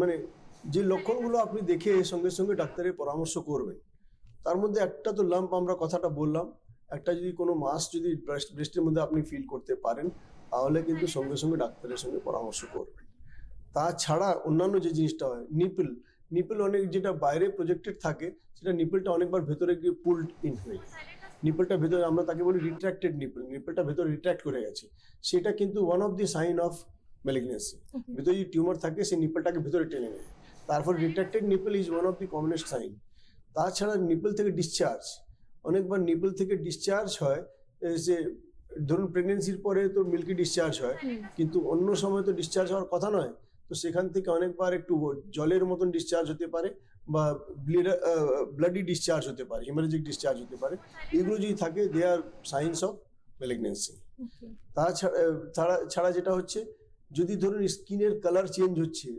মানে যে লক্ষণগুলো আপনি দেখে সঙ্গে সঙ্গে ডাক্তারের পরামর্শ করবেন, তার মধ্যে একটা তো লাম্প আমরা কথাটা বললাম, একটা যদি কোনো মাস যদি ব্রেস্টের মধ্যে আপনি ফিল করতে পারেন, তাহলে কিন্তু সঙ্গে সঙ্গে ডাক্তারের সঙ্গে পরামর্শ করবেন। তাছাড়া অন্যান্য যে জিনিসটা হয়, নিপল অনেক যেটা বাইরে প্রজেক্টেড থাকে, সেটা নিপলটা অনেকবার ভেতরে গিয়ে পুলড ইন হয়ে যায়। নিপলটা ভেতরে, আমরা তাকে বলি রিট্রাক্টেড নিপলটা ভেতরে রিট্রাক্ট করে গেছে, সেটা কিন্তু one of the sign of malignancy. ভেতরে যদি টিউমার থাকে, সেই নিপলটাকে ভেতরে টেনে নেয়। তারপর retracted nipple is one of the commonest sign. তাছাড়া নিপল থেকে ডিসচার্জ, অনেকবার নিপল থেকে ডিসচার্জ হয়, যে ধরুন প্রেগনেন্সির পরে তো মিল্কি ডিসচার্জ হয়, কিন্তু অন্য সময় তো ডিসচার্জ হওয়ার কথা নয়। তো সেখান থেকে অনেকবার একটু জলের মতন ডিসচার্জ হতে পারে, বা ব্লাডি ডিসচার্জ হতে পারে, হিমোরেজিক ডিসচার্জ হতে পারে। এগুলো যদি থাকে, দে আর সাইন্স অফ ম্যালিগনেন্সি। তাছাড়া ছাড়া যেটা হচ্ছে, যদি ধরুন স্কিনের কালার চেঞ্জ হচ্ছে,